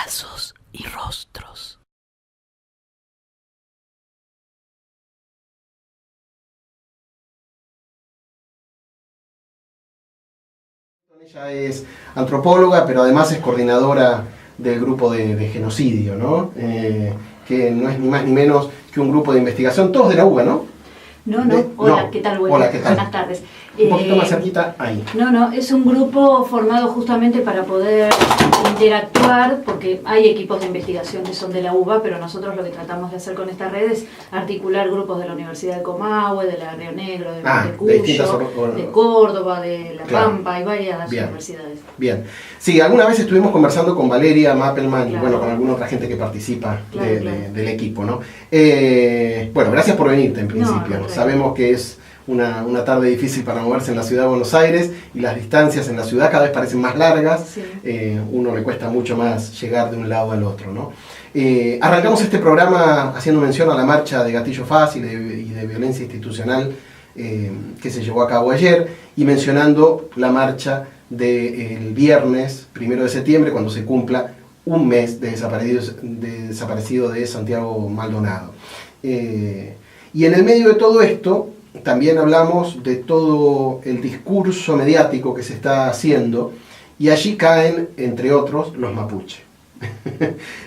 Casos y rostros. Ella es antropóloga, pero además es coordinadora del grupo de genocidio, ¿no? Que no es ni más ni menos que un grupo de investigación, todos de la UBA, ¿no? Hola, no. ¿qué tal? Hola, ¿qué tal? Buenas tardes. Un poquito más cerquita, ahí. Es un grupo formado justamente para poder interactuar, porque hay equipos de investigación que son de la UBA, pero nosotros lo que tratamos de hacer con esta red es articular grupos de la Universidad de Comahue, de la Río Negro, de Cuyo, de Córdoba, de La Pampa, hay varias universidades. Bien. Sí, alguna vez estuvimos conversando con Valeria Mappelman y bueno, con alguna otra gente que participa del equipo, ¿no? Bueno, gracias por venirte en principio. Sabemos que es una tarde difícil para moverse en la ciudad de Buenos Aires y las distancias en la ciudad cada vez parecen más largas. Sí. Uno le cuesta mucho más llegar de un lado al otro, ¿no? Arrancamos este programa haciendo mención a la marcha de Gatillo Fácil y de violencia institucional que se llevó a cabo ayer y mencionando la marcha del viernes 1 de septiembre cuando se cumpla un mes de desaparecido de Santiago Maldonado. Y en el medio de todo esto también hablamos de todo el discurso mediático que se está haciendo y allí caen, entre otros, los mapuches.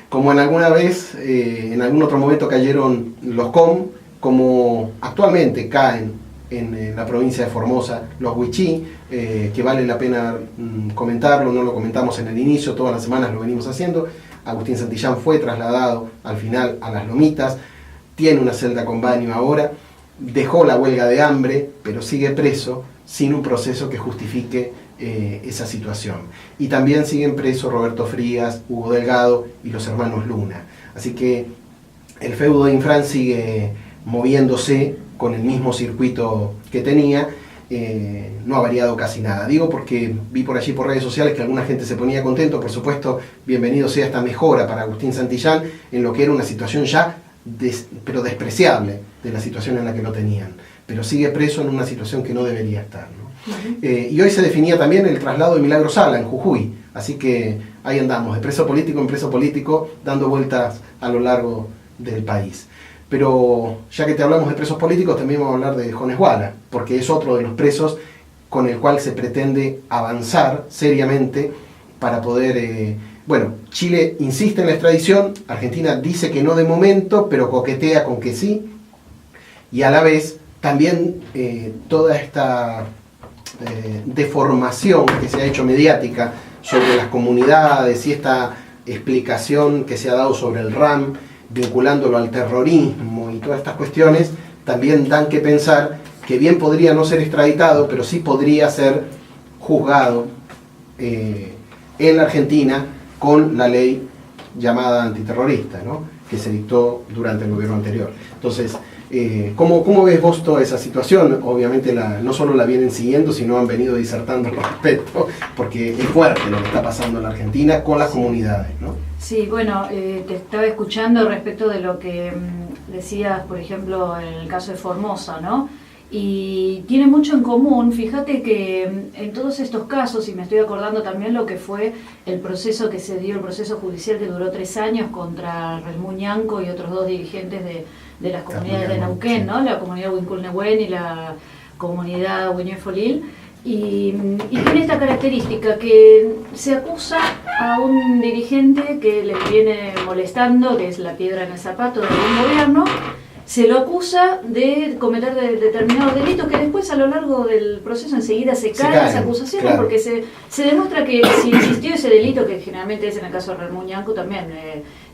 Como en alguna vez, en algún otro momento cayeron los com, como actualmente caen en la provincia de Formosa los wichí, que vale la pena comentarlo, no lo comentamos en el inicio, todas las semanas lo venimos haciendo. Agustín Santillán fue trasladado al final a Las Lomitas, tiene una celda con baño ahora, dejó la huelga de hambre, pero sigue preso sin un proceso que justifique esa situación. Y también siguen presos Roberto Frías, Hugo Delgado y los hermanos Luna. Así que el feudo de Infran sigue moviéndose con el mismo circuito que tenía, no ha variado casi nada. Digo porque vi por allí por redes sociales que alguna gente se ponía contento, por supuesto, bienvenido sea esta mejora para Agustín Santillán en lo que era una situación ya pero despreciable de la situación en la que lo tenían, pero sigue preso en una situación que no debería estar, ¿no? Y hoy se definía también el traslado de Milagro Sala en Jujuy, así que ahí andamos, de preso político en preso político, dando vueltas a lo largo del país. Pero ya que te hablamos de presos políticos, también vamos a hablar de Jones Walla, porque es otro de los presos con el cual se pretende avanzar seriamente para poder... Bueno, Chile insiste en la extradición, Argentina dice que no de momento, pero coquetea con que sí, y a la vez también toda esta deformación que se ha hecho mediática sobre las comunidades y esta explicación que se ha dado sobre el RAM, vinculándolo al terrorismo y todas estas cuestiones, también dan que pensar que bien podría no ser extraditado, pero sí podría ser juzgado en la Argentina con la ley llamada antiterrorista, ¿no? Que se dictó durante el gobierno anterior. Entonces, ¿cómo ves vos toda esa situación? Obviamente no solo la vienen siguiendo, sino han venido disertando al respecto, porque es fuerte lo que está pasando en la Argentina con las comunidades, ¿no? Sí, bueno, te estaba escuchando respecto de lo que decías, por ejemplo, en el caso de Formosa, ¿no? Y tiene mucho en común, fíjate que en todos estos casos, y me estoy acordando también lo que fue el proceso que se dio, el proceso judicial que duró 3 años contra Relmú Ñanco y otros 2 dirigentes de las comunidades de Neuquén, ¿no? La comunidad Huincul-Nehuen y la comunidad Huiñue-Folil. Y tiene esta característica que se acusa a un dirigente que les viene molestando, que es la piedra en el zapato de un gobierno. Se lo acusa de cometer determinados delitos que después a lo largo del proceso enseguida se caen las acusaciones, claro. Porque se demuestra que si existió ese delito, que generalmente es en el caso de Relmú Ñanco también,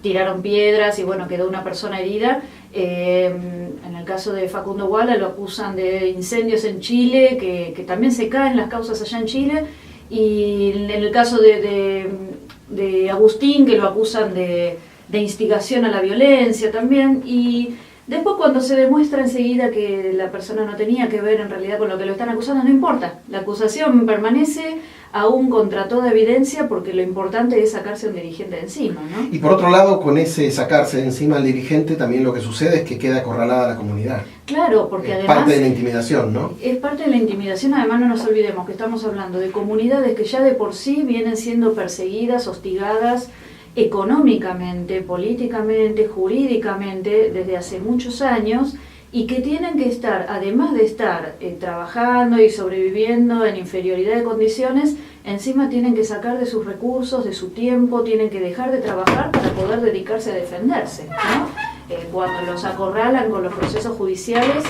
tiraron piedras y bueno, quedó una persona herida. En el caso de Facundo Walla lo acusan de incendios en Chile, que también se caen las causas allá en Chile, y en el caso de Agustín, que lo acusan de instigación a la violencia también, y después cuando se demuestra enseguida que la persona no tenía que ver en realidad con lo que lo están acusando, no importa, la acusación permanece aún contra toda evidencia porque lo importante es sacarse a un dirigente de encima, ¿no? Y por otro lado, con ese sacarse de encima al dirigente, también lo que sucede es que queda acorralada la comunidad. Claro, porque es además... parte de la intimidación, ¿no? Es parte de la intimidación, además no nos olvidemos que estamos hablando de comunidades que ya de por sí vienen siendo perseguidas, hostigadas, económicamente, políticamente, jurídicamente, desde hace muchos años, y que tienen que estar, además de estar trabajando y sobreviviendo en inferioridad de condiciones, encima tienen que sacar de sus recursos, de su tiempo, tienen que dejar de trabajar para poder dedicarse a defenderse, ¿no? Cuando los acorralan con los procesos judiciales,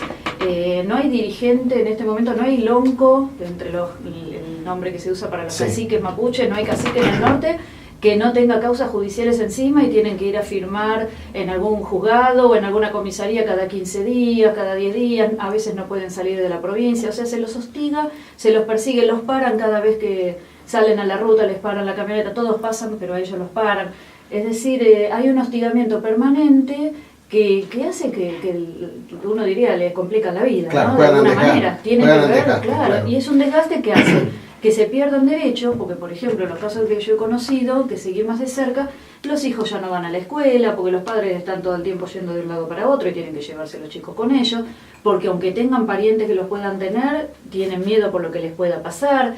no hay dirigente en este momento, no hay lonco, entre el nombre que se usa para los caciques mapuche, no hay cacique en el norte que no tenga causas judiciales encima y tienen que ir a firmar en algún juzgado o en alguna comisaría cada 15 días, cada 10 días, a veces no pueden salir de la provincia, o sea, se los hostiga, se los persigue, los paran cada vez que salen a la ruta, les paran la camioneta, todos pasan, pero a ellos los paran. Es decir, hay un hostigamiento permanente que hace que uno diría le complican la vida, claro, ¿no? De alguna manera. Tiene que ver, claro, y es un desgaste que hace que se pierdan derechos, porque por ejemplo en los casos que yo he conocido, que seguí más de cerca, los hijos ya no van a la escuela, porque los padres están todo el tiempo yendo de un lado para otro y tienen que llevarse a los chicos con ellos, porque aunque tengan parientes que los puedan tener, tienen miedo por lo que les pueda pasar.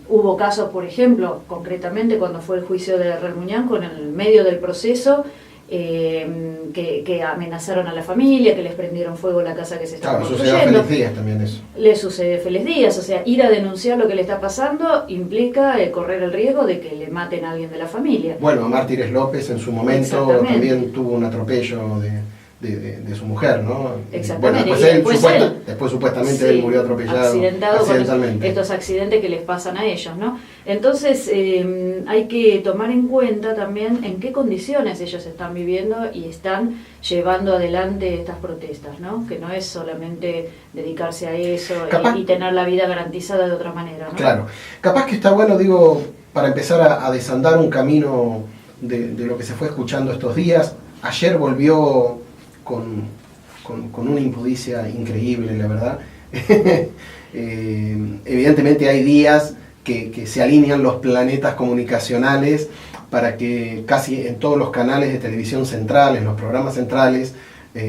Hubo casos, por ejemplo, concretamente cuando fue el juicio de Remuñán, en el medio del proceso, que amenazaron a la familia, que les prendieron fuego la casa que se estaba construyendo. Sucedió a Félix Díaz también eso. Le sucede a Félix Díaz, o sea, ir a denunciar lo que le está pasando implica correr el riesgo de que le maten a alguien de la familia. Bueno, Mártires López en su momento también tuvo un atropello de su mujer, ¿no? Exactamente. Bueno, después supuestamente él murió atropellado accidentalmente. Estos accidentes que les pasan a ellos, ¿no? Entonces hay que tomar en cuenta también en qué condiciones ellos están viviendo y están llevando adelante estas protestas, ¿no? Que no es solamente dedicarse a eso y tener la vida garantizada de otra manera, ¿no? Claro. Capaz que está bueno, digo, para empezar a desandar un camino de lo que se fue escuchando estos días. Ayer volvió con una impudicia increíble, la verdad. Evidentemente hay días que se alinean los planetas comunicacionales para que casi en todos los canales de televisión centrales, los programas centrales,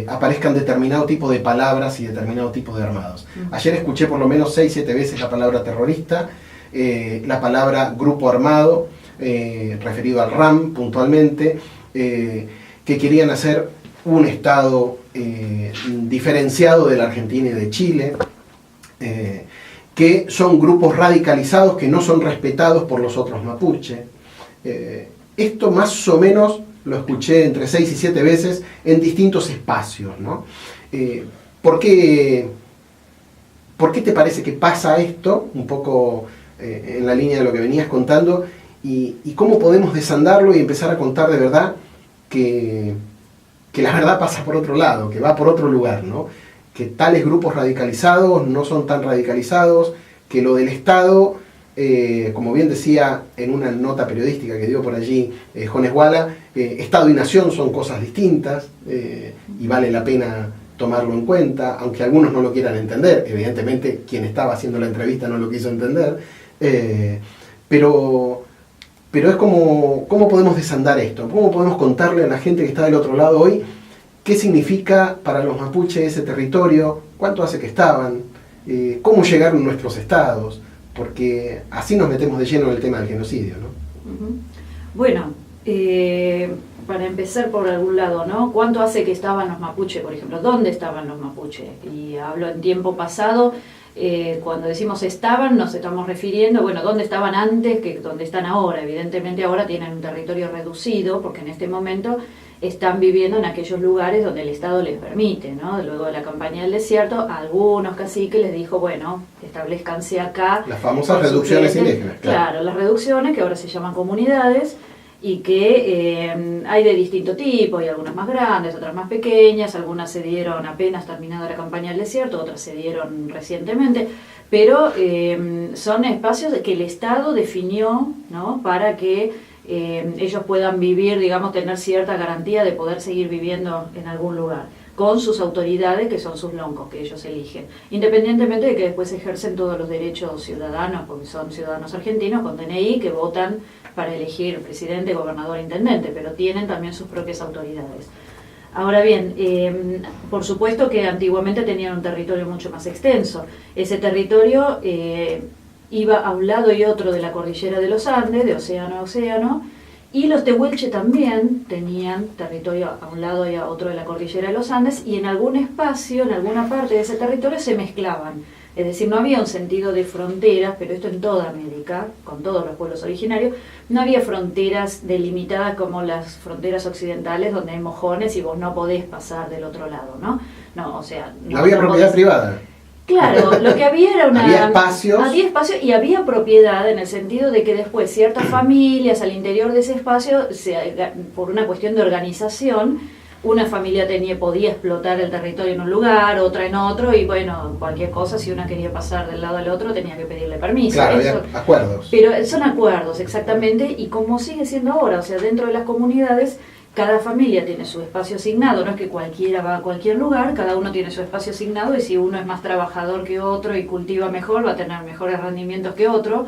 aparezcan determinado tipo de palabras y determinado tipo de armados. Ayer escuché por lo menos 6-7 veces la palabra terrorista, la palabra grupo armado, referido al RAM puntualmente, que querían hacer un Estado diferenciado de la Argentina y de Chile, que son grupos radicalizados que no son respetados por los otros mapuche. Esto más o menos lo escuché entre 6 y 7 veces en distintos espacios, ¿no? ¿Por qué te parece que pasa esto? Un poco en la línea de lo que venías contando, y cómo podemos desandarlo y empezar a contar de verdad que la verdad pasa por otro lado, que va por otro lugar, ¿no? Que tales grupos radicalizados no son tan radicalizados, que lo del Estado, como bien decía en una nota periodística que dio por allí Jones Wala, Estado y Nación son cosas distintas, y vale la pena tomarlo en cuenta, aunque algunos no lo quieran entender. Evidentemente quien estaba haciendo la entrevista no lo quiso entender, pero es como, ¿cómo podemos desandar esto? ¿Cómo podemos contarle a la gente que está del otro lado hoy qué significa para los mapuches ese territorio? ¿Cuánto hace que estaban? ¿Cómo llegaron a nuestros estados? Porque así nos metemos de lleno en el tema del genocidio, ¿no? Bueno, para empezar por algún lado, ¿no? ¿Cuánto hace que estaban los mapuches, por ejemplo? ¿Dónde estaban los mapuches? Y hablo en tiempo pasado. Cuando decimos estaban, nos estamos refiriendo, bueno, ¿dónde estaban antes que dónde están ahora? Evidentemente ahora tienen un territorio reducido, porque en este momento están viviendo en aquellos lugares donde el Estado les permite, ¿no? Luego de la campaña del desierto, algunos caciques les dijo, bueno, establezcanse acá. Las famosas reducciones indígenas. Claro, las reducciones, que ahora se llaman comunidades, y que hay de distinto tipo, hay algunas más grandes, otras más pequeñas, algunas se dieron apenas terminada la campaña del desierto, otras se dieron recientemente, pero son espacios que el Estado definió, ¿no? Para que ellos puedan vivir, digamos, tener cierta garantía de poder seguir viviendo en algún lugar, con sus autoridades, que son sus loncos, que ellos eligen, independientemente de que después ejercen todos los derechos ciudadanos, porque son ciudadanos argentinos con DNI que votan para elegir presidente, gobernador, intendente, pero tienen también sus propias autoridades. Ahora bien, por supuesto que antiguamente tenían un territorio mucho más extenso. Ese territorio iba a un lado y otro de la cordillera de los Andes, de océano a océano, Y los tehuelche también tenían territorio a un lado y a otro de la cordillera de los Andes, y en algún espacio, en alguna parte de ese territorio se mezclaban. Es decir, no había un sentido de fronteras, pero esto en toda América, con todos los pueblos originarios, no había fronteras delimitadas como las fronteras occidentales, donde hay mojones y vos no podés pasar del otro lado, ¿no? No, o sea... No había propiedad privada. Claro, lo que había era una... Había espacios. Había espacio y había propiedad, en el sentido de que después ciertas familias al interior de ese espacio, por una cuestión de organización, una familia podía explotar el territorio en un lugar, otra en otro, y bueno, cualquier cosa, si una quería pasar del lado al otro, tenía que pedirle permiso. Claro, había acuerdos. Pero son acuerdos, exactamente, y como sigue siendo ahora, o sea, dentro de las comunidades, cada familia tiene su espacio asignado, no es que cualquiera va a cualquier lugar, cada uno tiene su espacio asignado, y si uno es más trabajador que otro y cultiva mejor, va a tener mejores rendimientos que otro,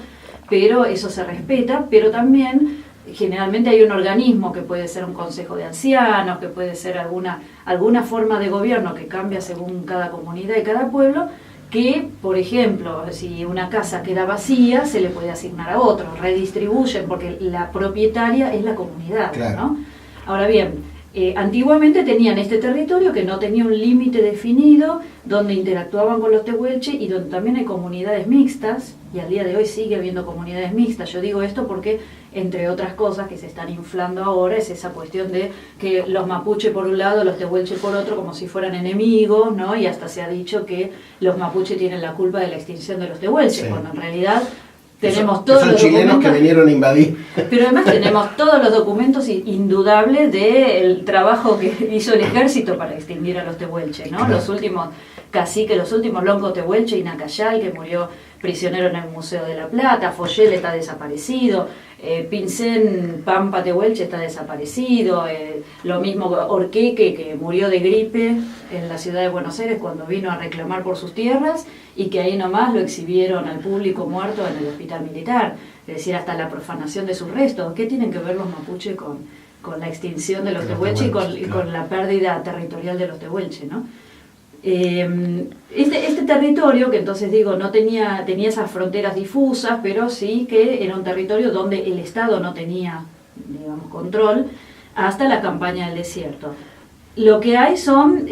pero eso se respeta, pero también... Generalmente hay un organismo que puede ser un consejo de ancianos, que puede ser alguna forma de gobierno que cambia según cada comunidad y cada pueblo, que, por ejemplo, si una casa queda vacía, se le puede asignar a otro, redistribuyen, porque la propietaria es la comunidad, claro, ¿no? Ahora bien, antiguamente tenían este territorio que no tenía un límite definido, donde interactuaban con los tehuelche y donde también hay comunidades mixtas, y al día de hoy sigue habiendo comunidades mixtas. Yo digo esto porque, entre otras cosas que se están inflando ahora, es esa cuestión de que los mapuche por un lado, los tehuelche por otro, como si fueran enemigos, ¿no? Y hasta se ha dicho que los mapuche tienen la culpa de la extinción de los tehuelche, cuando en realidad... Tenemos todos los chilenos que vinieron a invadir. Pero además tenemos todos los documentos indudables del trabajo que hizo el ejército para extinguir a los tehuelche, ¿no? Claro. Los últimos caciques, los últimos loncos tehuelche, Inacayal, que murió prisionero en el Museo de la Plata, Foyel está desaparecido, Pincén Pampa Tehuelche está desaparecido, lo mismo Orqueque, que murió de gripe en la ciudad de Buenos Aires cuando vino a reclamar por sus tierras, y que ahí nomás lo exhibieron al público muerto en el hospital militar, es decir, hasta la profanación de sus restos. ¿Qué tienen que ver los mapuche con la extinción de los tehuelche y con la pérdida territorial de los tehuelche, ¿no? Este territorio, que entonces digo, no tenía esas fronteras difusas, pero sí que era un territorio donde el Estado no tenía, digamos, control, hasta la campaña del desierto. Lo que hay son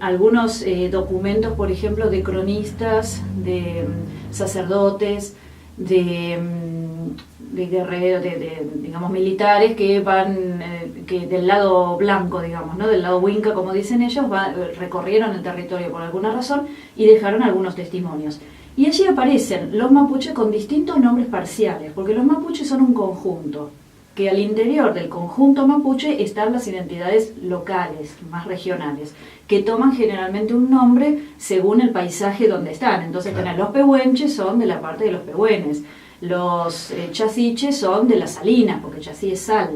algunos documentos, por ejemplo, de cronistas, de sacerdotes, de guerreros, digamos, militares que van que del lado blanco, digamos, ¿no? Del lado Winca, como dicen ellos, recorrieron el territorio por alguna razón y dejaron algunos testimonios. Y allí aparecen los mapuches con distintos nombres parciales, porque los mapuches son un conjunto, que al interior del conjunto mapuche están las identidades locales, más regionales, que toman generalmente un nombre según el paisaje donde están. Entonces, claro, los pehuenches son de la parte de los pehuenes, los chasiches son de las salinas, porque chasí es sal,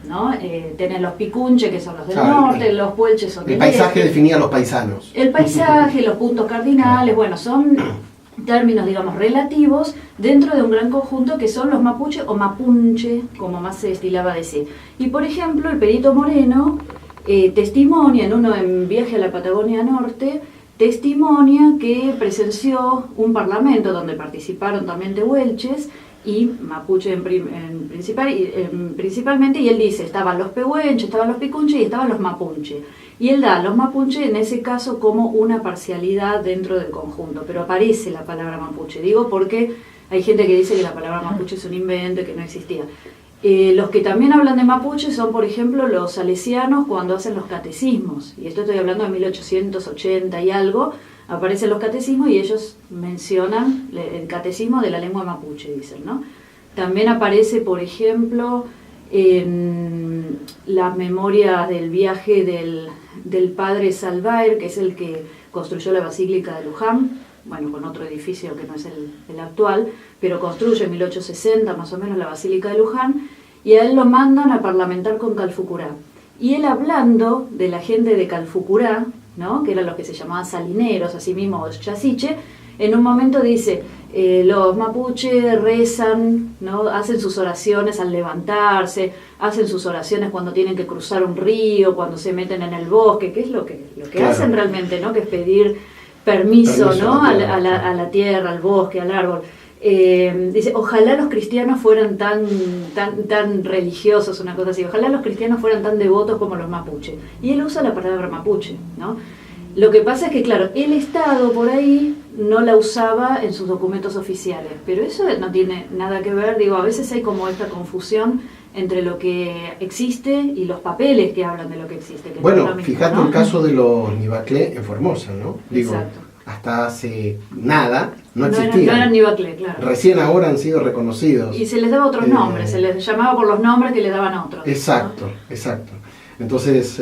¿no? Tenés los picunches, que son los del norte, los puelches son del este. El paisaje definía a los paisanos. El paisaje, los puntos cardinales, bueno, son términos, digamos, relativos dentro de un gran conjunto que son los mapuche o mapunche, como más se estilaba decir. Y por ejemplo, el Perito Moreno testimonia en Viaje a la Patagonia Norte, testimonia que presenció un parlamento donde participaron también tehuelches y mapuche principalmente, y él dice, estaban los pehuenches, estaban los picunches y estaban los mapunche. Y él da a los mapuche en ese caso como una parcialidad dentro del conjunto, pero aparece la palabra mapuche. Digo porque hay gente que dice que la palabra mapuche es un invento, que no existía. Los que también hablan de mapuche son, por ejemplo, los salesianos cuando hacen los catecismos. Y esto estoy hablando de 1880 y algo. Aparecen los catecismos y ellos mencionan el catecismo de la lengua mapuche, dicen, ¿no? También aparece, por ejemplo, en las memorias del viaje del padre Salvaire, que es el que construyó la Basílica de Luján, bueno, con otro edificio que no es el actual, pero construye en 1860 más o menos la Basílica de Luján, y a él lo mandan a parlamentar con Calfucurá. Y él, hablando de la gente de Calfucurá, ¿no?, que eran los que se llamaban salineros, así mismo chasiche, en un momento dice, los mapuche rezan, ¿no?, hacen sus oraciones al levantarse, hacen sus oraciones cuando tienen que cruzar un río, cuando se meten en el bosque, que es lo que claro, hacen realmente, ¿no?, que es pedir permiso, ¿no?, a la tierra, al bosque, al árbol. dice, ojalá los cristianos fueran tan religiosos, una cosa así, ojalá los cristianos fueran tan devotos como los mapuche. Y él usa la palabra mapuche, ¿no? Lo que pasa es que, claro, el Estado por ahí no la usaba en sus documentos oficiales, pero eso no tiene nada que ver, digo, a veces hay como esta confusión entre lo que existe y los papeles que hablan de lo que existe. Que bueno, no es lo mismo, fíjate, ¿no? el caso de los Nibaclé en Formosa, ¿no? Digo, Exacto. hasta hace nada no No existían. eran Nibaclé, claro. Recién ahora han sido reconocidos. Y se les daba otros nombres, se les llamaba por los nombres que le daban otros. Exacto, ¿no? exacto. Entonces,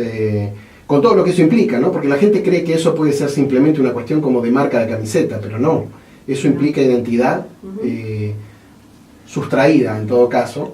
con todo lo que eso implica, ¿no? Porque la gente cree que eso puede ser simplemente una cuestión como de marca de camiseta, pero no. Eso implica identidad sustraída, en todo caso,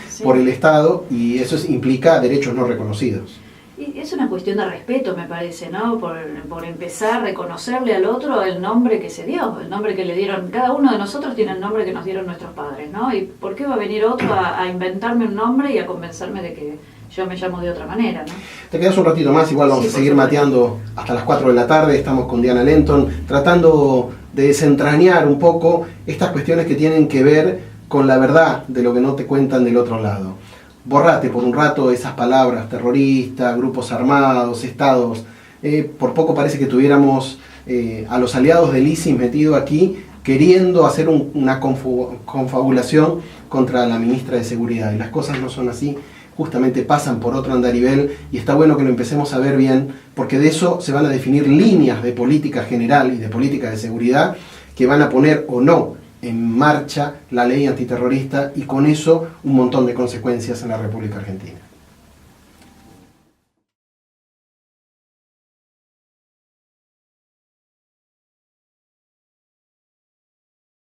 Sí. por el Estado, y eso implica derechos no reconocidos. Y es una cuestión de respeto, me parece, ¿no? Por empezar a reconocerle al otro el nombre que se dio, el nombre que le dieron. Cada uno de nosotros tiene el nombre que nos dieron nuestros padres, ¿no? ¿Y por qué va a venir otro a inventarme un nombre y a convencerme de que yo me llamo de otra manera, ¿no? Te quedas un ratito más, igual vamos Sí, a por seguir supuesto. mateando hasta las 4 de la tarde. Estamos con Diana Lenton, tratando de desentrañar un poco estas cuestiones que tienen que ver con la verdad de lo que no te cuentan del otro lado. Borrate por un rato esas palabras: terrorista, grupos armados, estados. Por poco parece que tuviéramos a los aliados del ISIS metido aquí, queriendo hacer una confabulación contra la ministra de Seguridad. Y las cosas no son así, justamente pasan por otro andarivel, y está bueno que lo empecemos a ver bien, porque de eso se van a definir líneas de política general y de política de seguridad que van a poner o no en marcha la ley antiterrorista, y con eso un montón de consecuencias en la República Argentina.